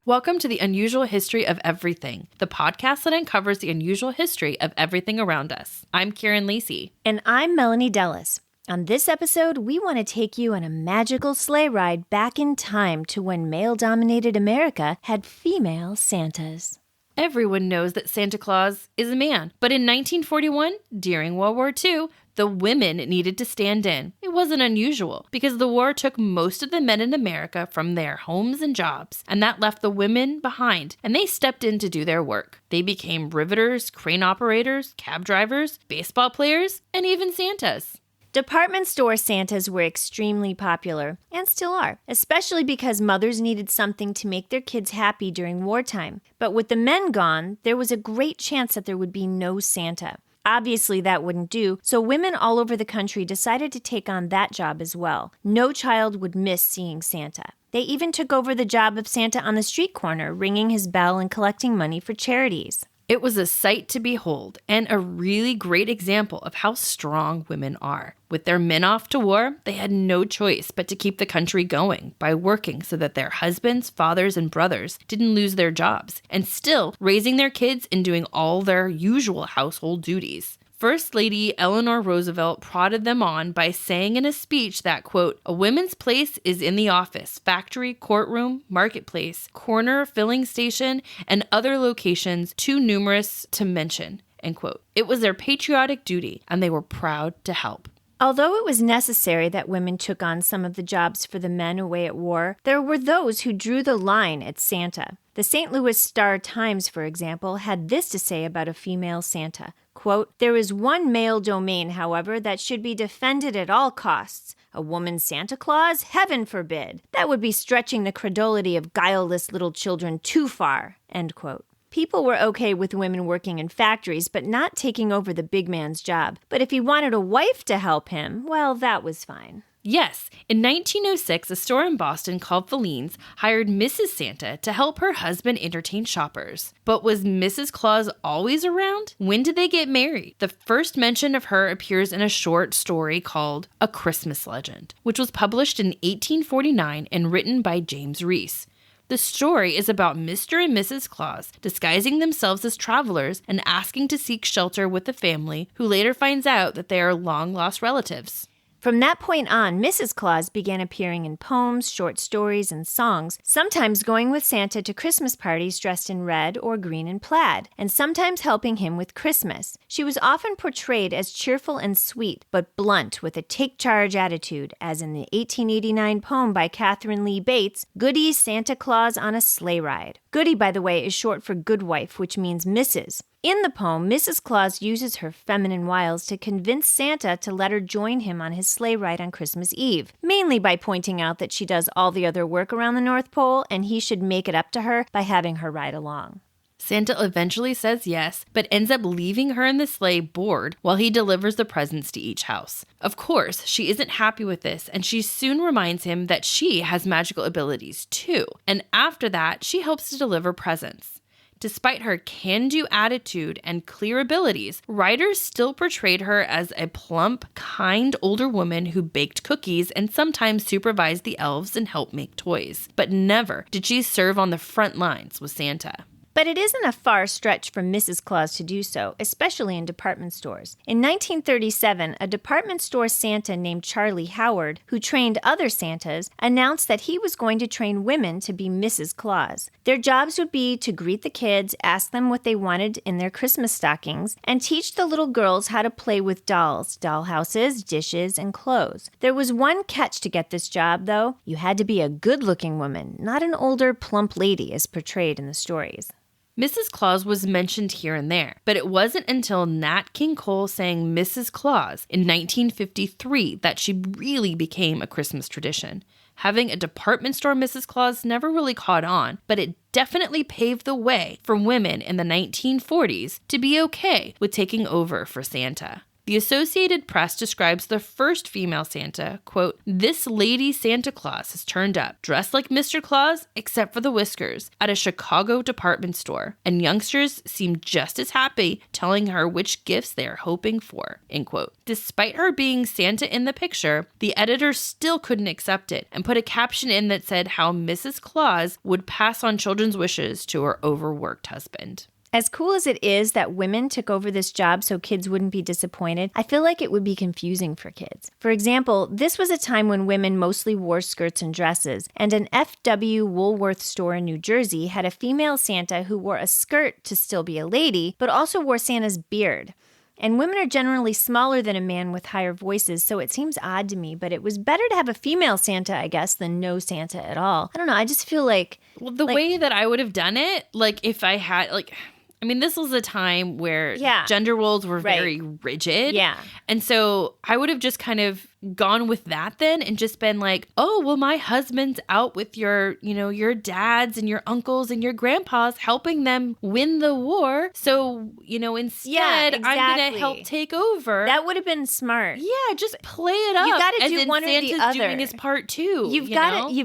Welcome to the Unusual History of Everything, the podcast that uncovers the unusual history of everything around us. I'm Karen Lacey. And I'm Melanie Dellis. On this episode, we want to take you on a magical sleigh ride back in time to when male-dominated America had female Santas. Everyone knows that Santa Claus is a man, but in 1941, during World War II, the women needed to stand in. It wasn't unusual because the war took most of the men in America from their homes and jobs, and that left the women behind, and they stepped in to do their work. They became riveters, crane operators, cab drivers, baseball players, and even Santas. Department store Santas were extremely popular, and still are, especially because mothers needed something to make their kids happy during wartime. But with the men gone, there was a great chance that there would be no Santa. Obviously, that wouldn't do, so women all over the country decided to take on that job as well. No child would miss seeing Santa. They even took over the job of Santa on the street corner, ringing his bell and collecting money for charities. It was a sight to behold, and a really great example of how strong women are. With their men off to war, they had no choice but to keep the country going by working so that their husbands, fathers, and brothers didn't lose their jobs, and still raising their kids and doing all their usual household duties. First Lady Eleanor Roosevelt prodded them on by saying in a speech that, quote, "A woman's place is in the office, factory, courtroom, marketplace, corner, filling station, and other locations too numerous to mention," end quote. It was their patriotic duty, and they were proud to help. Although it was necessary that women took on some of the jobs for the men away at war, there were those who drew the line at Santa. The St. Louis Star-Times, for example, had this to say about a female Santa. Quote, "There is one male domain, however, that should be defended at all costs. A woman Santa Claus? Heaven forbid. That would be stretching the credulity of guileless little children too far." End quote. People were okay with women working in factories, but not taking over the big man's job. But if he wanted a wife to help him, well, that was fine. Yes, in 1906, a store in Boston called Feline's hired Mrs. Santa to help her husband entertain shoppers. But was Mrs. Claus always around? When did they get married? The first mention of her appears in a short story called A Christmas Legend, which was published in 1849 and written by James Reese. The story is about Mr. and Mrs. Claus disguising themselves as travelers and asking to seek shelter with the family, who later finds out that they are long-lost relatives. From that point on, Mrs. Claus began appearing in poems, short stories, and songs, sometimes going with Santa to Christmas parties dressed in red or green and plaid, and sometimes helping him with Christmas. She was often portrayed as cheerful and sweet, but blunt with a take-charge attitude, as in the 1889 poem by Catherine Lee Bates, Goody Santa Claus on a Sleigh Ride. Goody, by the way, is short for good wife, which means Mrs. In the poem, Mrs. Claus uses her feminine wiles to convince Santa to let her join him on his sleigh ride on Christmas Eve, mainly by pointing out that she does all the other work around the North Pole and he should make it up to her by having her ride along. Santa eventually says yes, but ends up leaving her in the sleigh bored while he delivers the presents to each house. Of course, she isn't happy with this, and she soon reminds him that she has magical abilities too, and after that, she helps to deliver presents. Despite her can-do attitude and clear abilities, writers still portrayed her as a plump, kind older woman who baked cookies and sometimes supervised the elves and helped make toys. But never did she serve on the front lines with Santa. But it isn't a far stretch for Mrs. Claus to do so, especially in department stores. In 1937, a department store Santa named Charlie Howard, who trained other Santas, announced that he was going to train women to be Mrs. Claus. Their jobs would be to greet the kids, ask them what they wanted in their Christmas stockings, and teach the little girls how to play with dolls, dollhouses, dishes, and clothes. There was one catch to get this job, though. You had to be a good-looking woman, not an older, plump lady as portrayed in the stories. Mrs. Claus was mentioned here and there, but it wasn't until Nat King Cole sang Mrs. Claus in 1953 that she really became a Christmas tradition. Having a department store Mrs. Claus never really caught on, but it definitely paved the way for women in the 1940s to be okay with taking over for Santa. The Associated Press describes the first female Santa, quote, "This lady Santa Claus has turned up, dressed like Mr. Claus, except for the whiskers, at a Chicago department store, and youngsters seem just as happy telling her which gifts they are hoping for," end quote. Despite her being Santa in the picture, the editor still couldn't accept it and put a caption in that said how Mrs. Claus would pass on children's wishes to her overworked husband. As cool as it is that women took over this job so kids wouldn't be disappointed, I feel like it would be confusing for kids. For example, this was a time when women mostly wore skirts and dresses, and an F.W. Woolworth store in New Jersey had a female Santa who wore a skirt to still be a lady, but also wore Santa's beard. And women are generally smaller than a man with higher voices, so it seems odd to me, but it was better to have a female Santa, I guess, than no Santa at all. I don't know, I just feel like... Well, the way that I would have done it, like if I had, like... I mean, this was a time where gender roles were very rigid. Yeah. And so I would have just kind of gone with that then and just been like, oh, well, my husband's out with your, your dads and your uncles and your grandpas helping them win the war. So, instead, I'm going to help take over. That would have been smart. Yeah, just play it up. You got to do then one Santa's or the other. Doing his part too. You've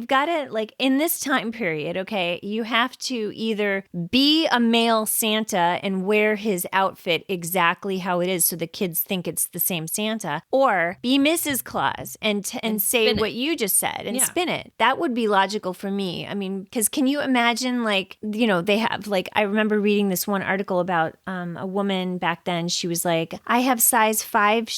got to, like, in this time period, okay, you have to either be a male Santa and wear his outfit exactly how it is so the kids think it's the same Santa, or be Mrs. Claus and say what you just said and spin it. That would be logical for me. I mean, because can you imagine, like, they have, like, I remember reading this one article about a woman back then. She was like, I have size 5,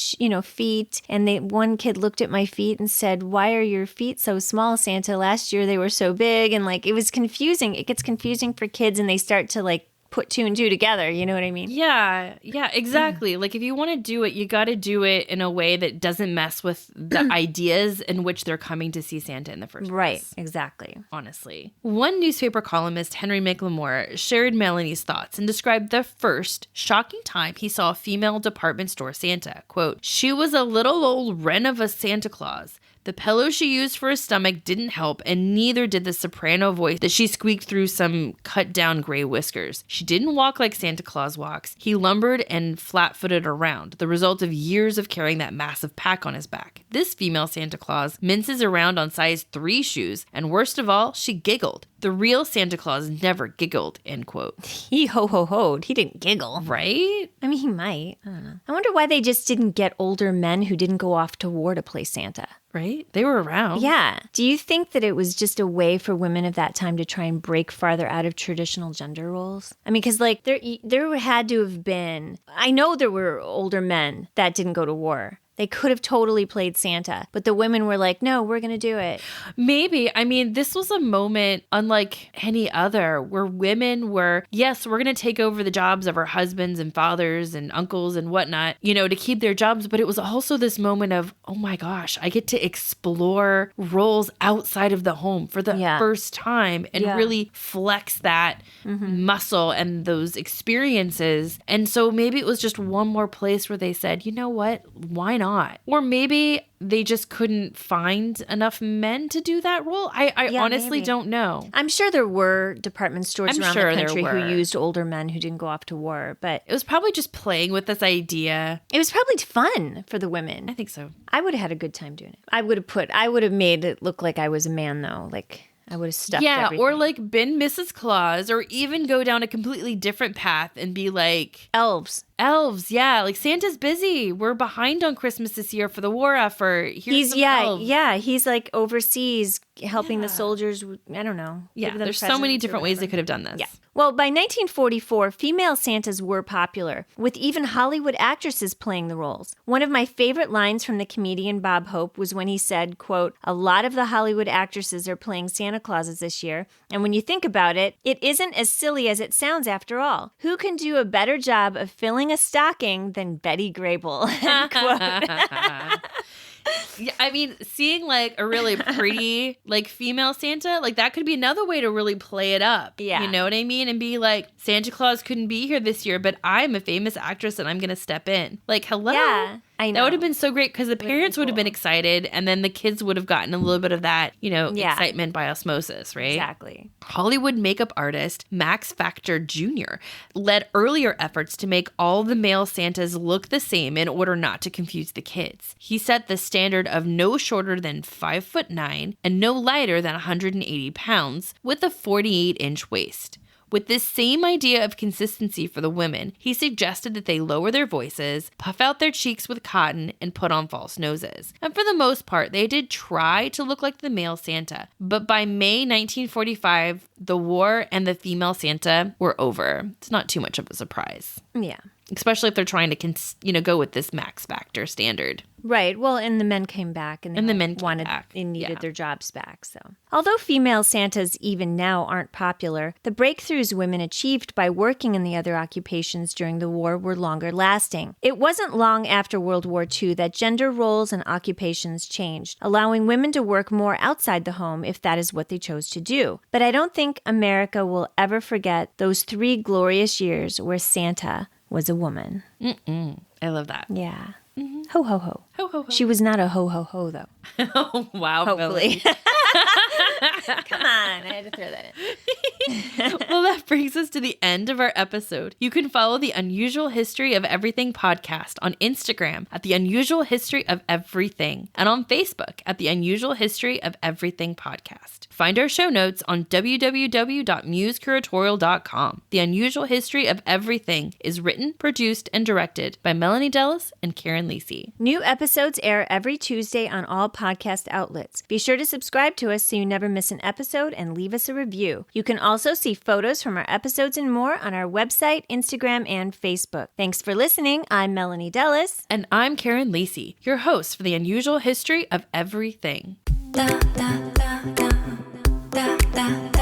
feet. And one kid looked at my feet and said, why are your feet so small, Santa? Last year they were so big. And, like, it was confusing. It gets confusing for kids and they start to, like, put 2 and 2 together. You know what I mean? Yeah, exactly. Like, if you want to do it, you got to do it in a way that doesn't mess with the ideas in which they're coming to see Santa in the first place. Right, exactly. Honestly. One newspaper columnist, Henry McLemore, shared Melanie's thoughts and described the first shocking time he saw a female department store Santa. Quote, "She was a little old wren of a Santa Claus. The pillow she used for her stomach didn't help, and neither did the soprano voice that she squeaked through some cut-down gray whiskers. She didn't walk like Santa Claus walks. He lumbered and flat-footed around, the result of years of carrying that massive pack on his back. This female Santa Claus minces around on size 3 shoes, and worst of all, she giggled. The real Santa Claus never giggled," end quote. He ho-ho-hoed. He didn't giggle. Right? I mean, he might. I don't know. I wonder why they just didn't get older men who didn't go off to war to play Santa. Right? They were around. Yeah. Do you think that it was just a way for women of that time to try and break farther out of traditional gender roles? I mean, because, like, there had to have been... I know there were older men that didn't go to war. They could have totally played Santa, but the women were like, no, we're going to do it. Maybe. I mean, this was a moment unlike any other where women were, yes, we're going to take over the jobs of our husbands and fathers and uncles and whatnot, to keep their jobs. But it was also this moment of, oh my gosh, I get to explore roles outside of the home for the first time and really flex that muscle and those experiences. And so maybe it was just one more place where they said, you know what, why not? Or maybe they just couldn't find enough men to do that role. I honestly don't know. I'm sure there were department stores around the country who used older men who didn't go off to war, but it was probably just playing with this idea. It was probably fun for the women. I think so. I would have had a good time doing it. I would have made it look like I was a man, though. Like, I would have stuffed everything. Or like been Mrs. Claus, or even go down a completely different path and be like... Elves, yeah. Like, Santa's busy. We're behind on Christmas this year for the war effort. Here's elves. He's like overseas helping the soldiers. I don't know. Yeah, there's so many different ways they could have done this. Yeah. Well, by 1944, female Santas were popular, with even Hollywood actresses playing the roles. One of my favorite lines from the comedian Bob Hope was when he said, quote, "A lot of the Hollywood actresses are playing Santa Clauses this year, and when you think about it, it isn't as silly as it sounds after all. Who can do a better job of filling a stocking than Betty Grable?" End quote. Yeah, I mean, seeing like a really pretty like female Santa, like that could be another way to really play it up. Yeah. You know what I mean? And be like, Santa Claus couldn't be here this year, but I'm a famous actress and I'm going to step in. Like, hello? Yeah, I know. That would have been so great because the parents would have been excited and then the kids would have gotten a little bit of that, excitement by osmosis, right? Exactly. Hollywood makeup artist Max Factor Jr. led earlier efforts to make all the male Santas look the same in order not to confuse the kids. He set the standard of no shorter than 5'9" and no lighter than 180 pounds with a 48-inch waist. With this same idea of consistency for the women, he suggested that they lower their voices, puff out their cheeks with cotton, and put on false noses. And for the most part, they did try to look like the male Santa. But by May 1945, the war and the female Santa were over. It's not too much of a surprise. Yeah. Especially if they're trying to, go with this Max Factor standard. Right. Well, and the men came back and the men came back. They needed their jobs back. So, although female Santas even now aren't popular, the breakthroughs women achieved by working in the other occupations during the war were longer lasting. It wasn't long after World War II that gender roles and occupations changed, allowing women to work more outside the home if that is what they chose to do. But I don't think America will ever forget those 3 glorious years where Santa was a woman. I love that. Yeah. Mm-hmm. Ho, ho, ho. Ho, ho, ho. She was not a ho, ho, ho, though. Oh, wow. Hopefully. Come on. I had to throw that in. Well, that brings us to the end of our episode. You can follow the Unusual History of Everything podcast on Instagram at the Unusual History of Everything and on Facebook at the Unusual History of Everything podcast. Find our show notes on www.musecuratorial.com. The Unusual History of Everything is written, produced, and directed by Melanie Dellis and Karen Lisi. New episodes air every Tuesday on all podcast outlets. Be sure to subscribe to us so you never miss an episode and leave us a review. You can also see photos from our episodes and more on our website, Instagram, and Facebook. Thanks for listening. I'm Melanie Dellis. And I'm Karen Lisi, your host for the Unusual History of Everything. Da, da, da, da, da, da.